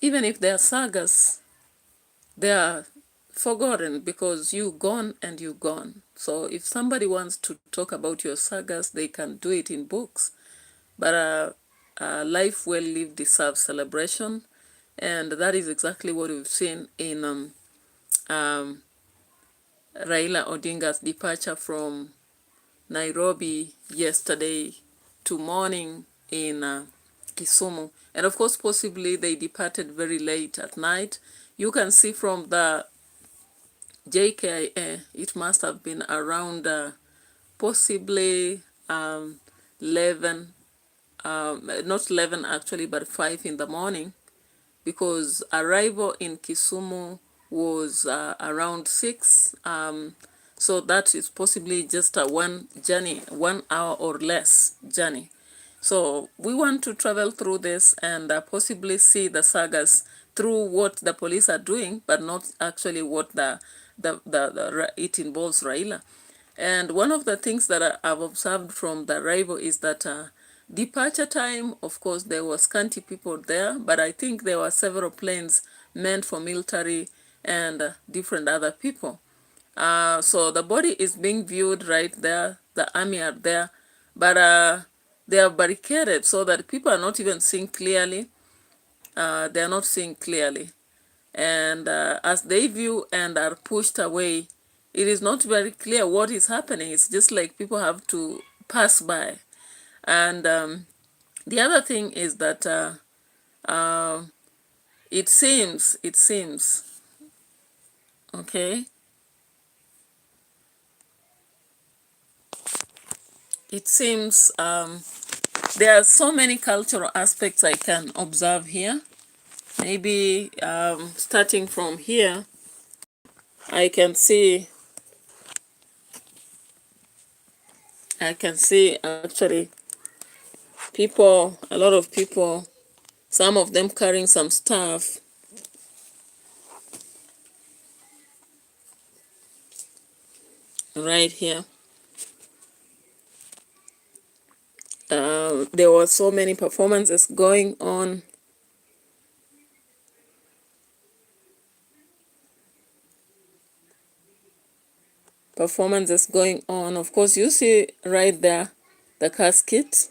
even if they are sagas, they are forgotten because you gone and you gone. So if somebody wants to talk about your sagas, they can do it in books. But life well lived deserves celebration, and that is exactly what we've seen in Raila Odinga's departure from Nairobi yesterday to morning in Kisumu. And of course, possibly they departed very late at night. You can see from the JKIA, it must have been around possibly 11, not 11 actually, but 5 in the morning, because arrival in Kisumu was around 6. So that is possibly just a 1 hour or less journey. So we want to travel through this and possibly see the sagas through what the police are doing, but not actually what it involves Raila. And one of the things that I've observed from the arrival is that departure time, of course, there were scanty people there, but I think there were several planes meant for military and different other people. So the body is being viewed right there. The army are there, but they are barricaded so that people are not even seeing clearly. They are not seeing clearly. And as they view and are pushed away, it is not very clear what is happening. It's just like people have to pass by. And the other thing is that it seems, okay, it seems there are so many cultural aspects I can observe here. Maybe starting from here, I can see actually people, a lot of people, some of them carrying some stuff. Right here. There were so many performances going on. Of course, you see right there the casket.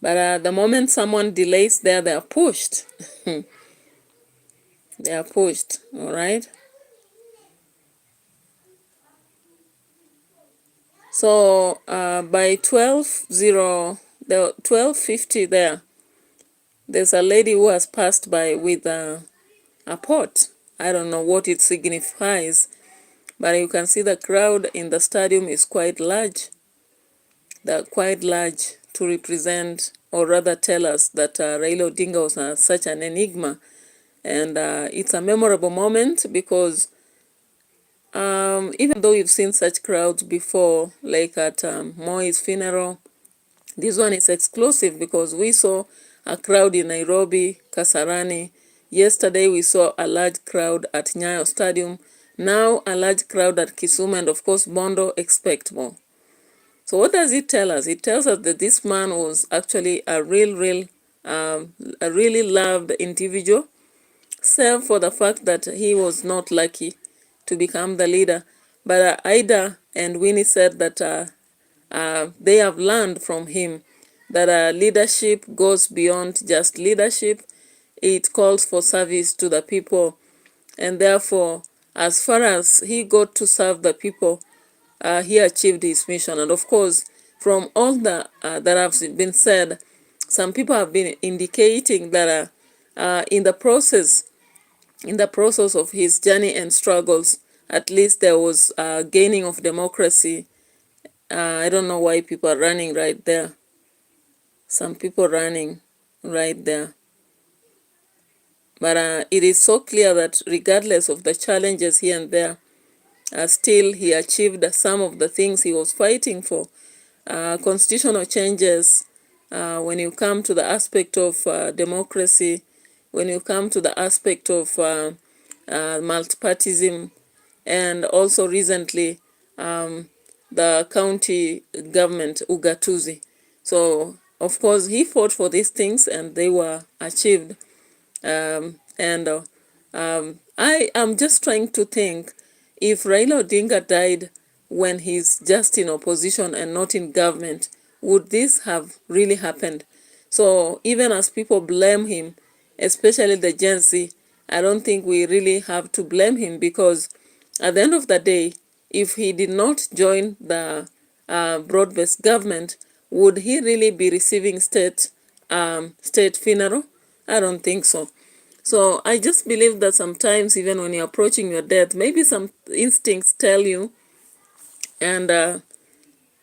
But the moment someone delays there, they are pushed. They are pushed, all right? So by 12:50 there's a lady who has passed by with a pot. I don't know what it signifies, but you can see the crowd in the stadium is quite large. They're quite large to represent, or rather tell us, that Raila Odinga was such an enigma. And it's a memorable moment because even though you've seen such crowds before, like at Moi's funeral, this one is exclusive because we saw a crowd in Nairobi, Kasarani. Yesterday we saw a large crowd at Nyayo Stadium. Now a large crowd at Kisumu, and of course Bondo. Expect more. So what does it tell us? It tells us that this man was actually a really loved individual, save for the fact that he was not lucky to become the leader. But Ida and Winnie said that they have learned from him that leadership goes beyond just leadership. It calls for service to the people. And therefore, as far as he got to serve the people, he achieved his mission. And of course, from all that have been said, some people have been indicating that in the process of his journey and struggles, at least there was gaining of democracy. I don't know why people are running right there. Some people running right there. But it is so clear that regardless of the challenges here and there, still he achieved some of the things he was fighting for. Constitutional changes, when you come to the aspect of democracy, when you come to the aspect of multipartyism, and also recently the county government, ugatuzi. So, of course, he fought for these things and they were achieved. I am just trying to think, if Raila Odinga died when he's just in opposition and not in government, would this have really happened? So even as people blame him, especially the Gen Z, I don't think we really have to blame him, because at the end of the day, if he did not join the broad-based government, would he really be receiving state funeral? I don't think so. So I just believe that sometimes, even when you're approaching your death, maybe some instincts tell you. And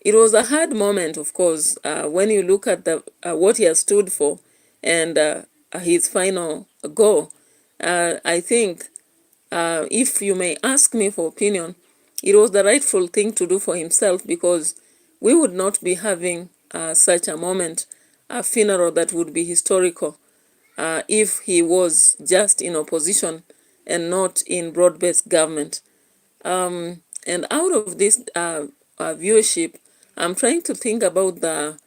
it was a hard moment, of course, when you look at the what he has stood for and his final goal. I think, if you may ask me for opinion, it was the rightful thing to do for himself, because we would not be having such a moment, a funeral that would be historical, if he was just in opposition and not in broad-based government. And out of this viewership, I'm trying to think about the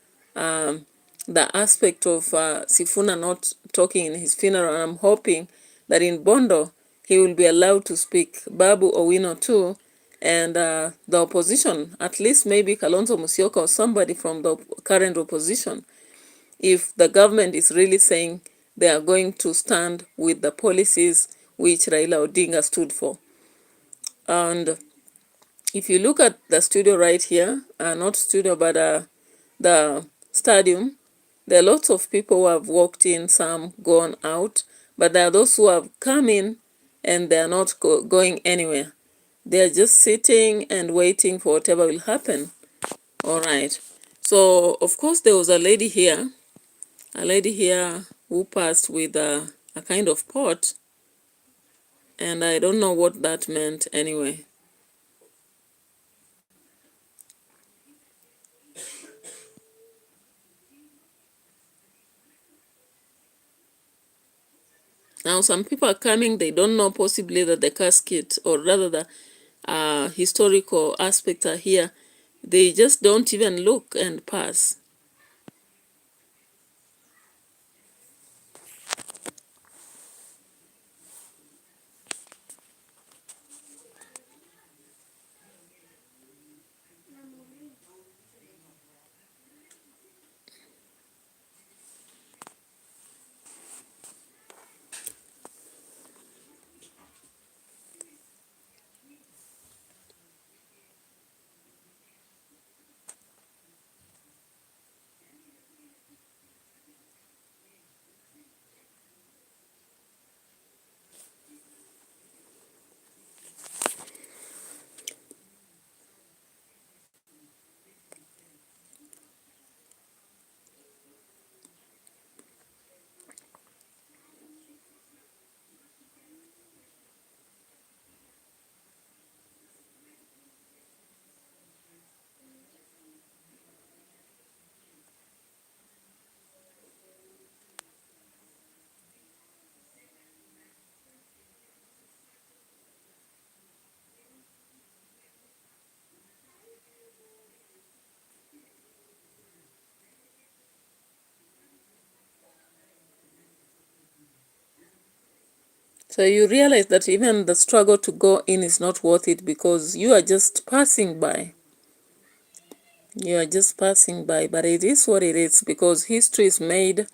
aspect of Sifuna not talking in his funeral. I'm hoping that in Bondo, he will be allowed to speak. Babu Owino too, and the opposition, at least maybe Kalonzo Musyoka or somebody from the current opposition, if the government is really saying they are going to stand with the policies which Raila Odinga stood for. And if you look at the studio right here, not studio, but the stadium, there are lots of people who have walked in, some gone out, but there are those who have come in and they are not going anywhere. They are just sitting and waiting for whatever will happen. All right. So, of course, there was a lady here who passed with a kind of pot, and I don't know what that meant anyway. Now, some people are coming, they don't know possibly that the casket, or rather the historical aspects are here. They just don't even look and pass. So you realize that even the struggle to go in is not worth it, because you are just passing by. You are just passing by, but it is what it is, because history is made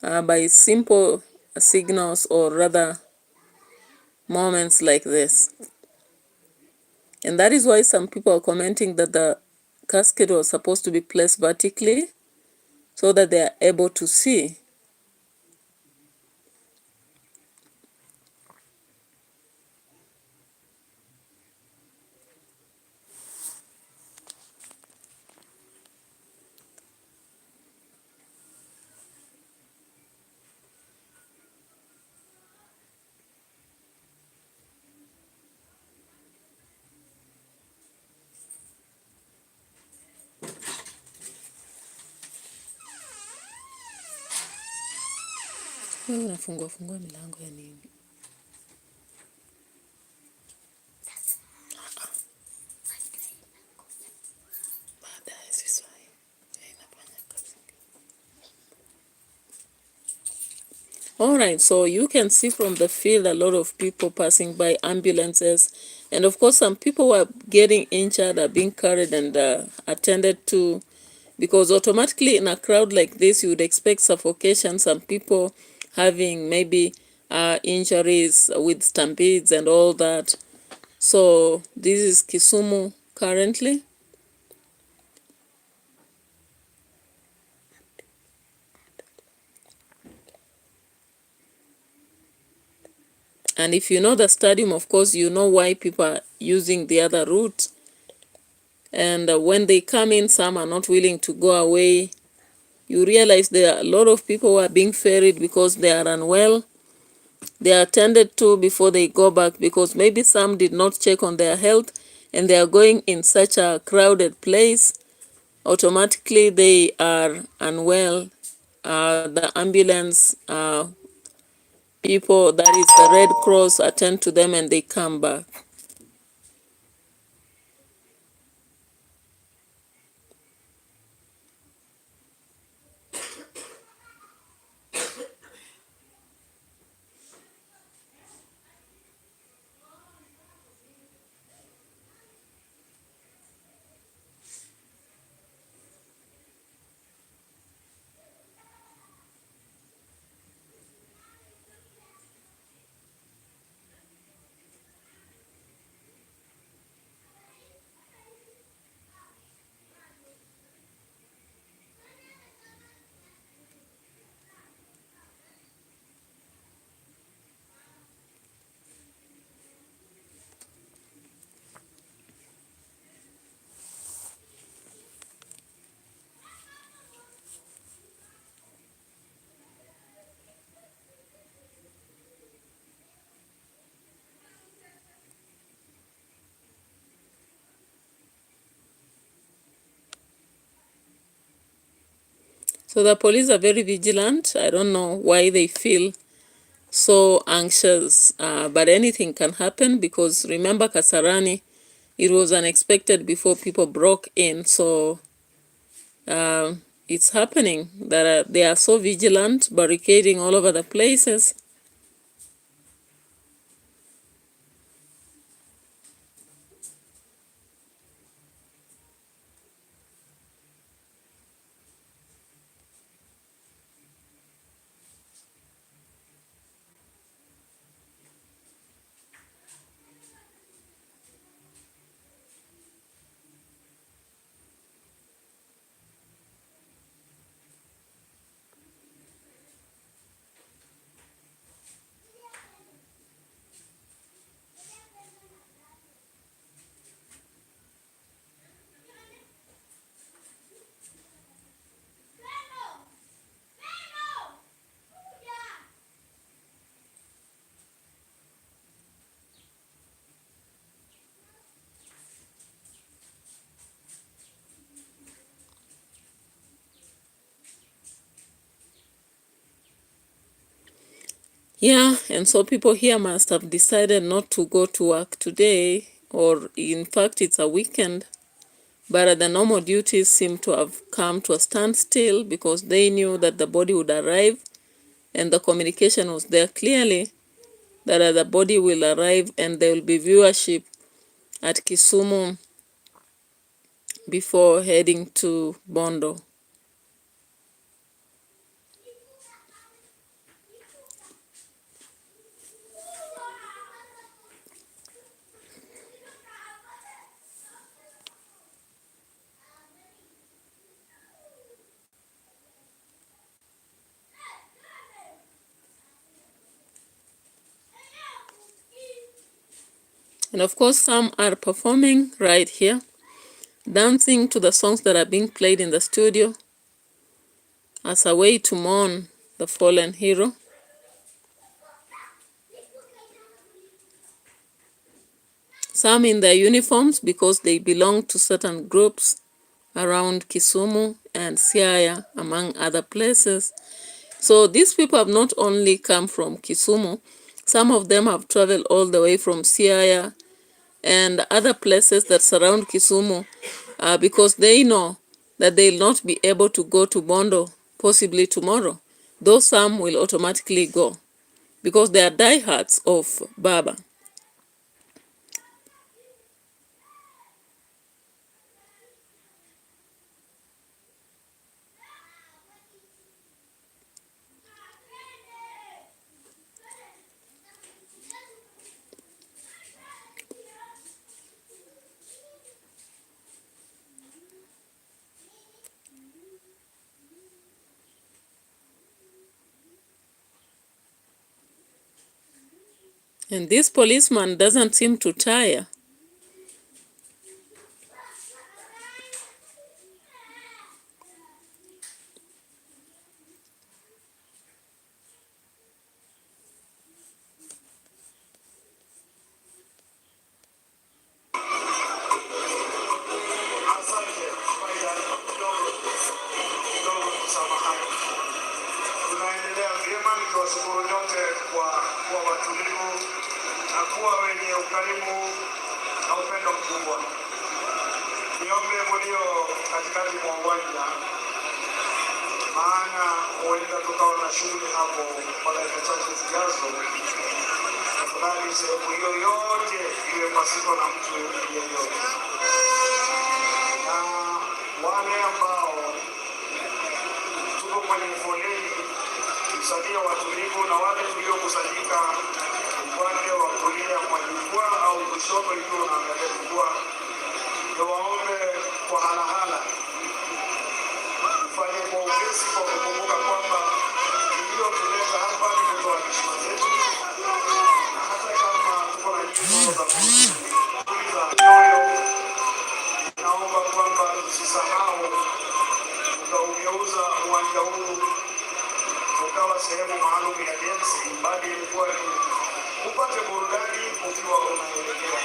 by simple signals, or rather moments like this. And that is why some people are commenting that the casket was supposed to be placed vertically so that they are able to see. Wewe unafungua fungua milango ya nini? All right, so you can see from the field a lot of people passing by, ambulances, and of course some people were getting injured, are being carried and attended to, because automatically in a crowd like this you would expect suffocation, some people having maybe injuries with stampedes and all that. So this is Kisumu currently. And if you know the stadium, of course, you know why people are using the other route. And when they come in, some are not willing to go away. You realize there are a lot of people who are being ferried because they are unwell. They are attended to before they go back, because maybe some did not check on their health and they are going in such a crowded place. Automatically they are unwell. The ambulance people, that is the Red Cross, attend to them and they come back. So the police are very vigilant. I don't know why they feel so anxious, but anything can happen, because remember Kasarani, it was unexpected before people broke in. So it's happening that they are so vigilant, barricading all over the places. Yeah, and so people here must have decided not to go to work today, or in fact it's a weekend, but the normal duties seem to have come to a standstill, because they knew that the body would arrive, and the communication was there clearly that the body will arrive and there will be viewership at Kisumu before heading to Bondo. And of course, some are performing right here, dancing to the songs that are being played in the studio as a way to mourn the fallen hero. Some in their uniforms because they belong to certain groups around Kisumu and Siaya, among other places. So these people have not only come from Kisumu, some of them have traveled all the way from Siaya and other places that surround Kisumu, because they know that they'll not be able to go to Bondo possibly tomorrow, those some will automatically go because they are diehards of Baba. And this policeman doesn't seem to tire. Tunaendelea vyema, nikiwashukuru nyote kwa kuwa watulivu na kuwa wenye ukarimu na upendo mkubwa. Niombe mlio katikati mwa uwanja, maana huenda tukawa na shughuli hapo kwa dakika chache zijazo. Tafadhali sehemu hiyo yote iwe pasipo na mtu yeyote, na wale ambao tuko kwenye foleni kusalia watulivu, na wale tuliokusanyika upande wa kulia mwa jukwaa au kushoto ikiwa unaangalia jukwaa, niwaombe kwa halahala mfanye kwa upesi kwa kukumbuka kwamba iliyotuleta hapa ni kutoa heshima zetu, na hata kama tuko na nyimbo za kutuliza moyo, naomba kwamba tusisahau tukaugeuza uwanja huu ukawa sehemu maalum ya densi, bali ilikuwa ni upate burudani ukiwa unaelekea.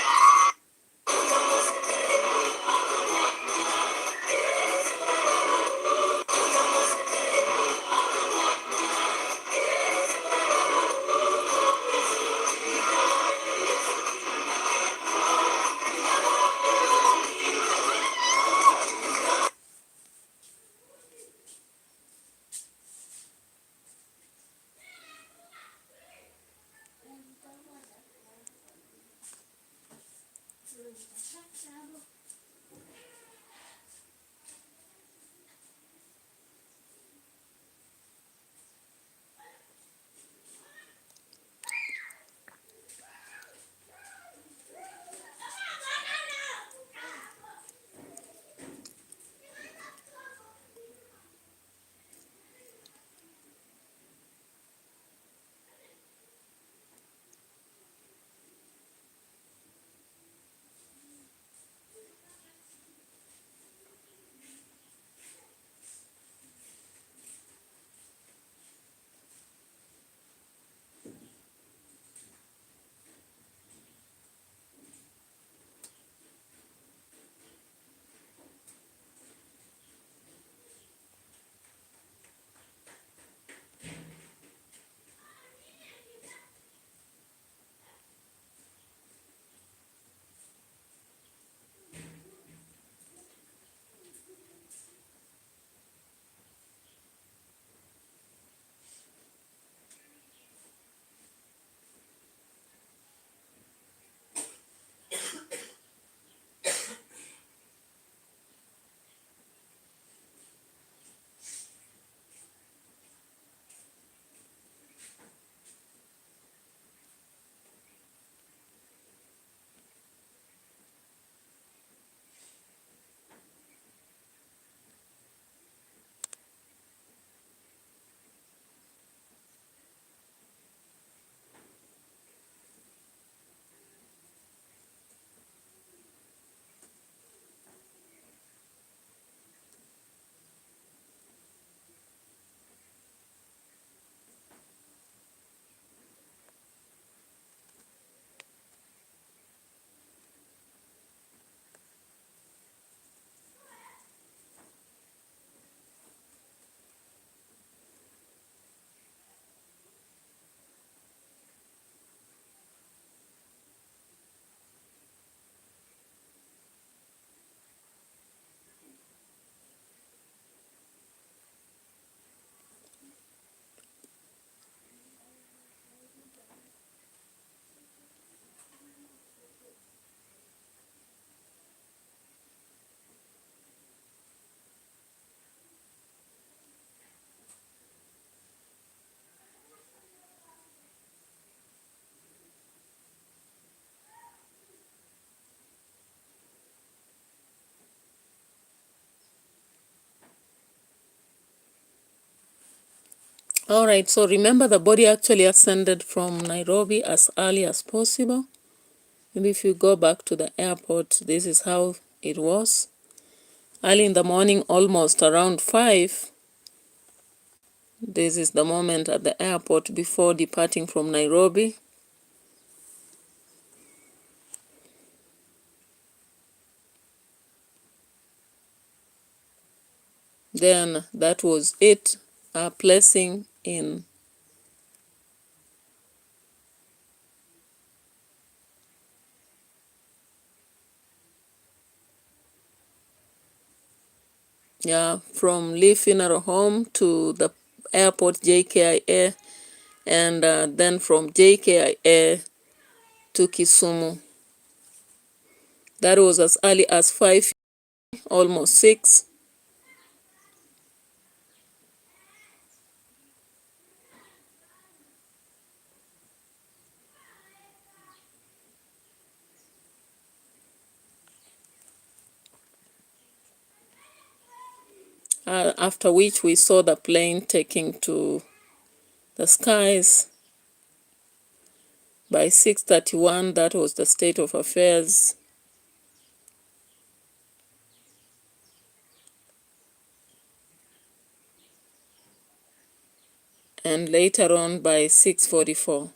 All right, so remember the body actually ascended from Nairobi as early as possible. And if you go back to the airport, this is how it was. Early in the morning, almost around 5, this is the moment at the airport before departing from Nairobi. Then that was it, placing in from Lee Funeral Home to the airport JKIA, and then from JKIA to Kisumu. That was as early as 5, almost 6. After which we saw the plane taking to the skies. By 6:31, that was the state of affairs. And later on by 6:44.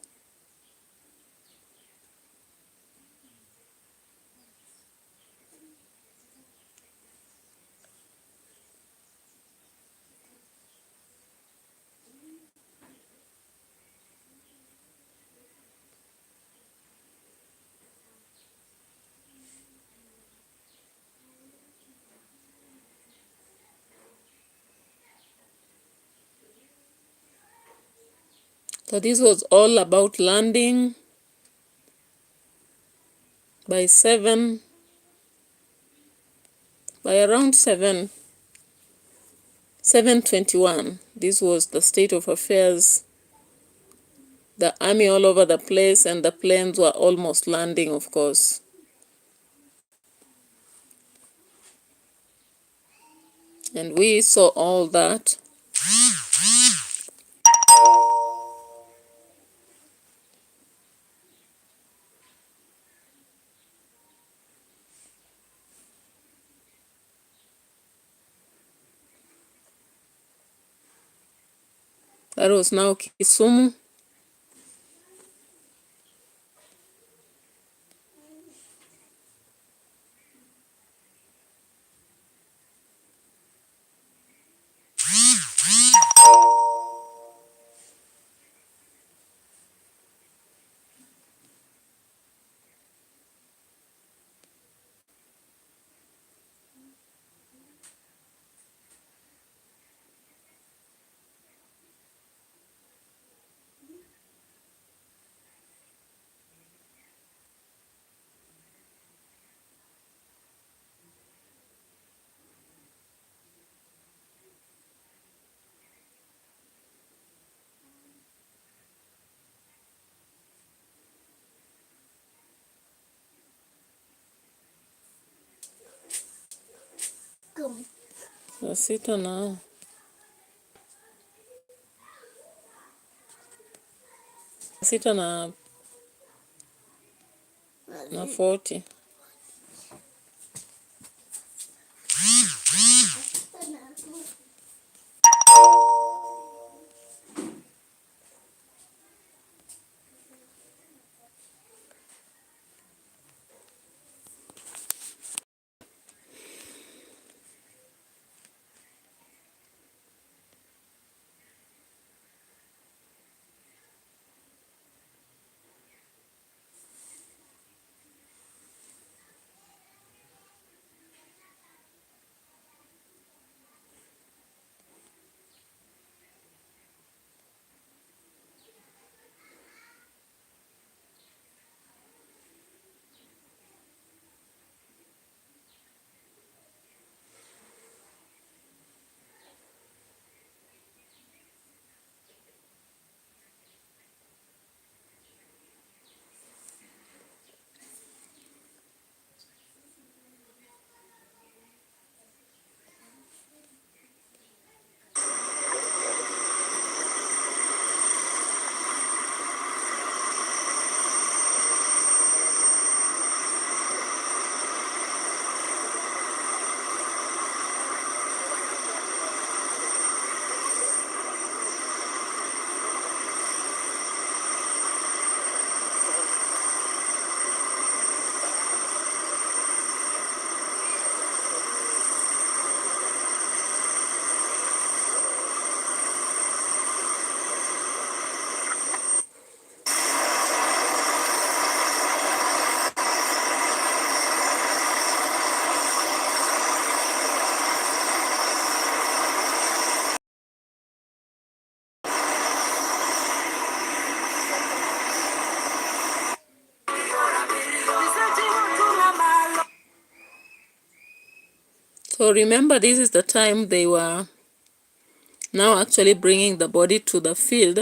So this was all about landing. By around 7:21, this was the state of affairs. The army all over the place, and the planes were almost landing, of course. And we saw all that. That was now Kisumu. Sita na 40. So remember, this is the time they were now actually bringing the body to the field,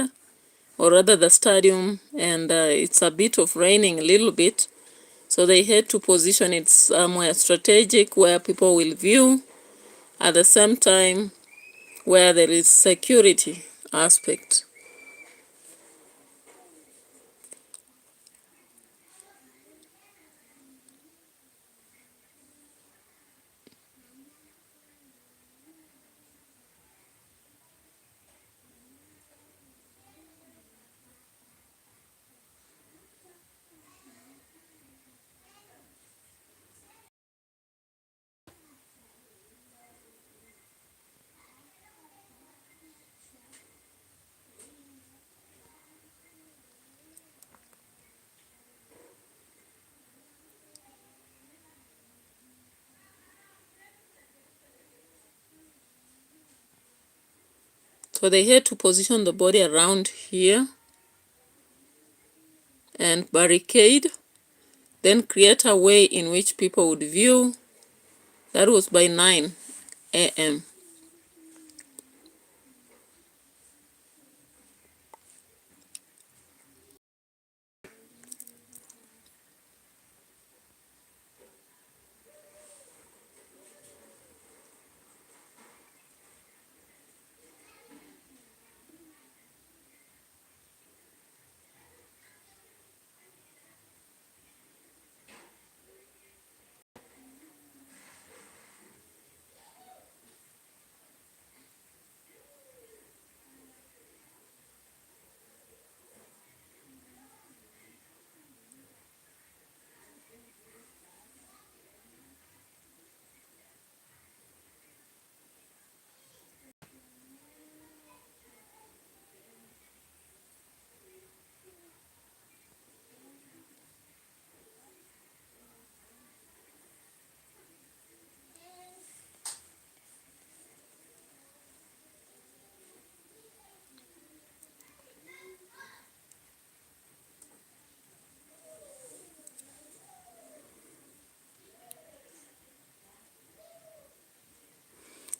or rather the stadium, and it's a bit of raining a little bit. So they had to position it somewhere strategic where people will view, at the same time where there is security aspect. So they had to position the body around here and barricade, then create a way in which people would view. That was by 9 a.m.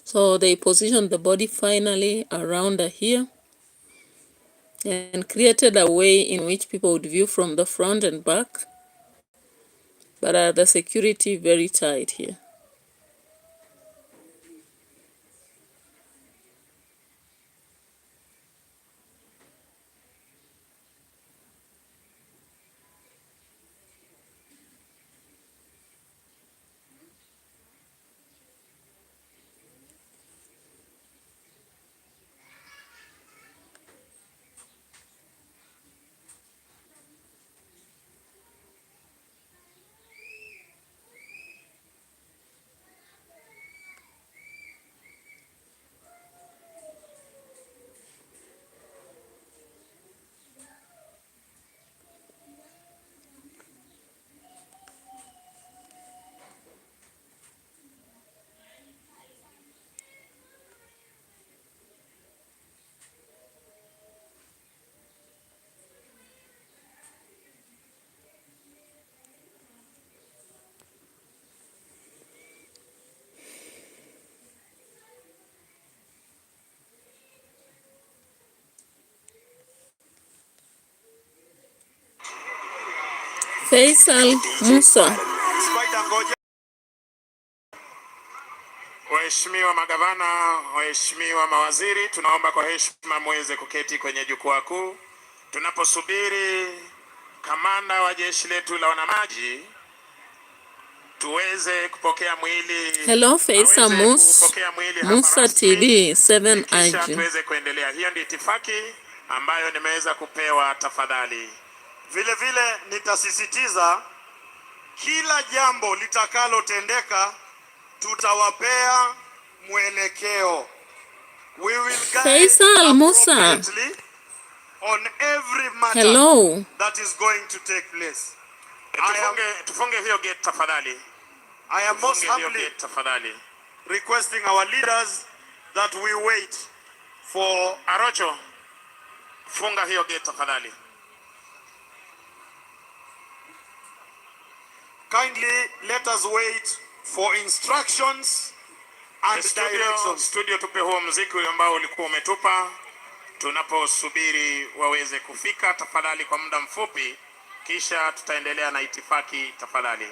So they positioned the body finally around here and created a way in which people would view from the front and back, but the security very tight here. Faisal Musa. Waheshimiwa magavana, waheshimiwa mawaziri, tunaomba kwa heshima muweze kuketi kwenye jukwaa kuu tunaposubiri kamanda wa jeshi letu la wanamaji tuweze kupokea mwili. Hello Faisal Musa TV 7 kisha IG. tuweze kuendelea. Hiyo ndio itifaki ambayo nimeweza kupewa. Tafadhali vile vile nitasisitiza kila jambo litakalotendeka tutawapea mwelekeo. We will guide Faisal Musa. on every matter Hello. that is going to take place. Tufunge hiyo gate tafadhali. I am most humbly requesting our leaders that we wait for Arocho. Funga hiyo gate tafadhali. Kindly let us wait for instructions and direction. Studio, tupe huo muziki ambao ulikuwa umetupa tunaposubiri waweze kufika, tafadhali kwa muda mfupi, kisha tutaendelea na itifaki tafadhali.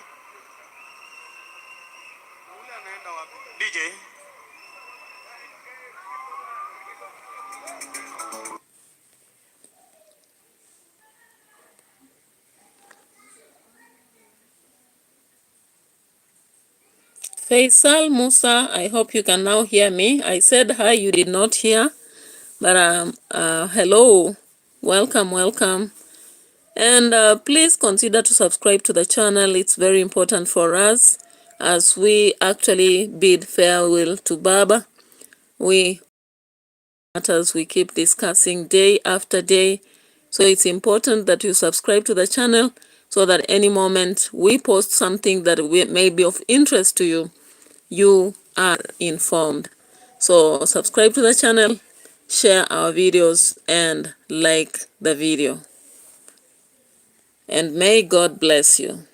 DJ Faisal Musa, I hope you can now hear me. I said hi, you did not hear, but hello, welcome. And please consider to subscribe to the channel. It's very important for us as we actually bid farewell to Baba. We matters we keep discussing day after day. So it's important that you subscribe to the channel so that any moment we post something that may be of interest to you, you are informed. So subscribe to the channel, share our videos, and like the video. And may God bless you.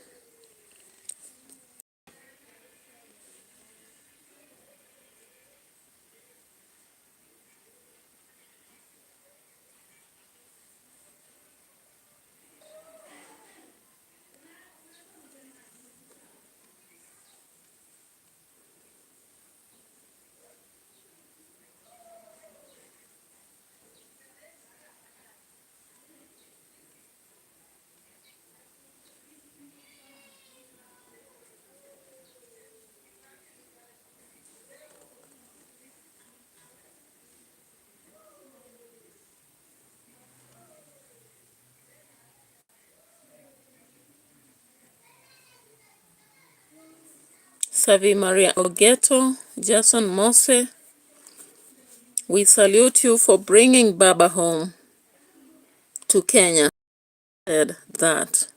Savi Maria Ogeto, Jason Mose, we salute you for bringing Baba home to Kenya. Said that.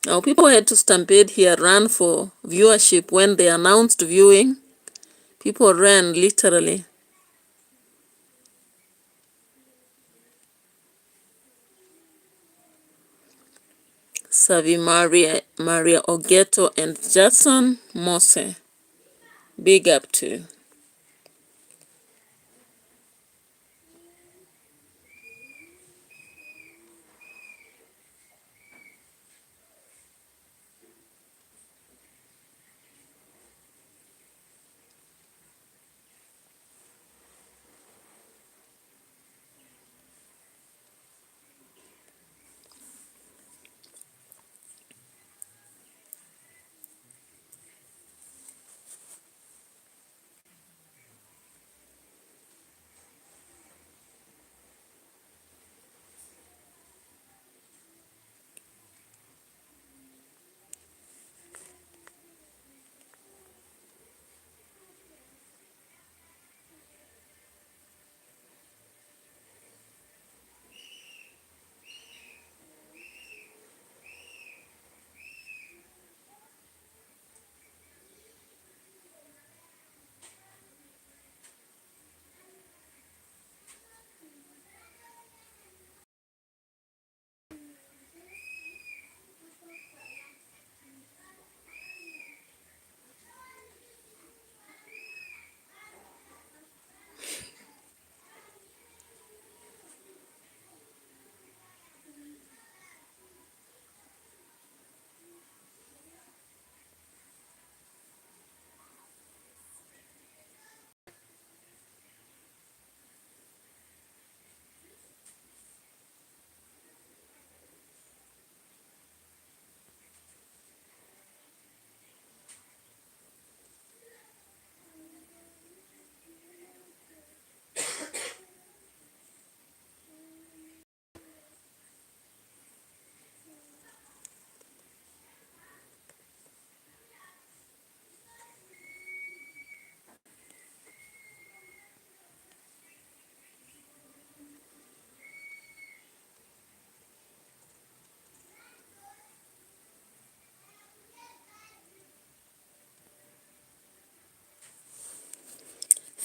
Now people had to stampede here, run for viewership when they announced viewing. People ran literally. Savi Maria Ogeto and Jason Mose, big up to you.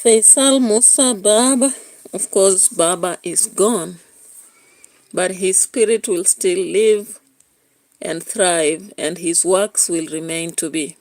Faisal Musa Baba, Of course, Baba is gone, but his spirit will still live and thrive, and his works will remain to be.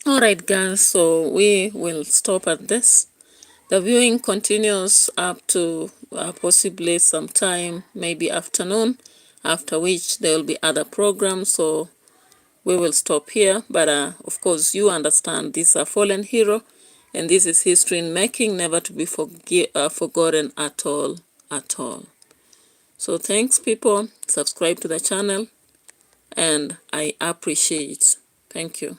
Alright guys, so we will stop at this. The viewing continues up to possibly sometime, maybe afternoon, after which there will be other programs, so we will stop here. But of course, you understand this is a fallen hero, and this is history in making, never to be forgotten at all, at all. So thanks people, subscribe to the channel, and I appreciate it. Thank you.